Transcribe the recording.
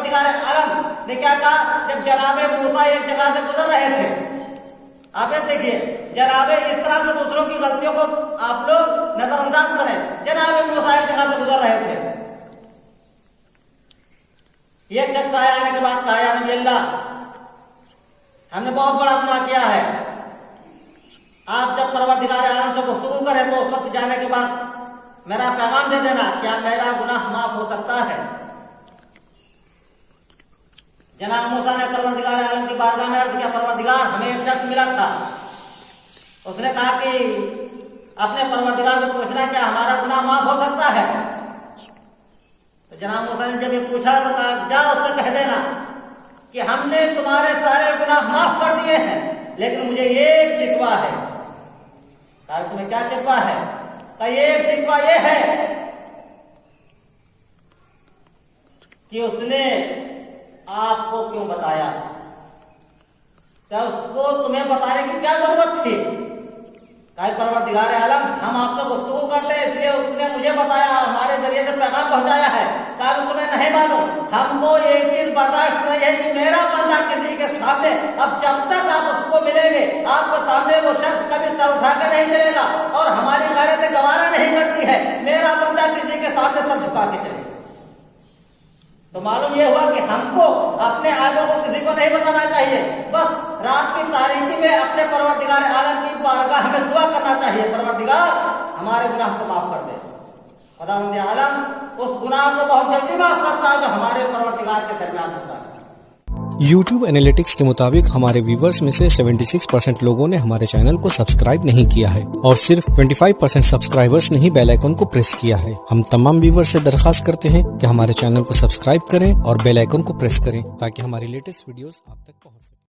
परवरदिगार आलम ने क्या कहा, जब जनाबे मूसा एक जगह से गुजर रहे थे, आप देखिए जनाबे इस तरह से दूसरों की गलतियों को आप लोग नजरअंदाज करें। जनाबे मूसा एक जगह से गुजर रहे थे, एक शख्स आया, आने के बाद कहा, या नबी अल्लाह, हमने बहुत बड़ा गुनाह किया है। आप जब परवरदिगार आलम से गुफ्तगू करें तो उस वक्त जाने के बाद मेरा पैगाम दे देना, क्या मेरा गुनाह माफ हो सकता है। जनाब मूसा ने परवरदिगार आलम की बारगाह में अर्ज किया, परवरदिगार, हमें एक शख्स मिला था, उसने कहा कि अपने परवरदिगार से पूछना क्या हमारा गुनाह माफ हो सकता है। तो जनाब मूसा ने जब ये पूछा तो कहा, जा उससे कह देना कि हमने तुम्हारे सारे गुनाह माफ कर दिए हैं, लेकिन मुझे एक शिकवा है। कहा, तुम्हें क्या शिकवा है? कहा, एक शिकवा ये है कि उसने आपको क्यों बताया, क्या उसको तुम्हें बताने की क्या जरूरत थी। कहा, परवरदिगार आलम, हम आपसे गुफ्तगू करते हैं इसलिए उसने मुझे बताया, हमारे जरिए से पैगाम पहुंचाया है। कहा, तुम्हें नहीं मालूम, हमको एक चीज बर्दाश्त नहीं है कि मेरा बंदा किसी के सामने, अब जब तक आप उसको मिलेंगे आपके सामने वो शख्स कभी सर उठा के नहीं चलेगा, और हमारी गैरत गवारा नहीं करती है मेरा बंदा किसी के सामने सर झुका के चले। तो मालूम यह हुआ कि हमको अपने आयबों को किसी को नहीं बताना चाहिए, बस रात की तारीकी में अपने परवरदिगार आलम की बारगाह में दुआ करना चाहिए, परवरदिगार हमारे गुनाह को माफ कर दे। खुदावंद आलम उस गुनाह को बहुत जल्दी माफ करता है जो हमारे परवरदिगार के दरमियान होता है। YouTube एनालिटिक्स के मुताबिक हमारे व्यूवर्स में से 76% लोगों ने हमारे चैनल को सब्सक्राइब नहीं किया है और सिर्फ 25% सब्सक्राइबर्स ने ही बेल आइकन को प्रेस किया है। हम तमाम व्यूवर्स से दरखास्त करते हैं कि हमारे चैनल को सब्सक्राइब करें और बेल आइकन को प्रेस करें ताकि हमारी लेटेस्ट वीडियोस आप तक पहुंच सके।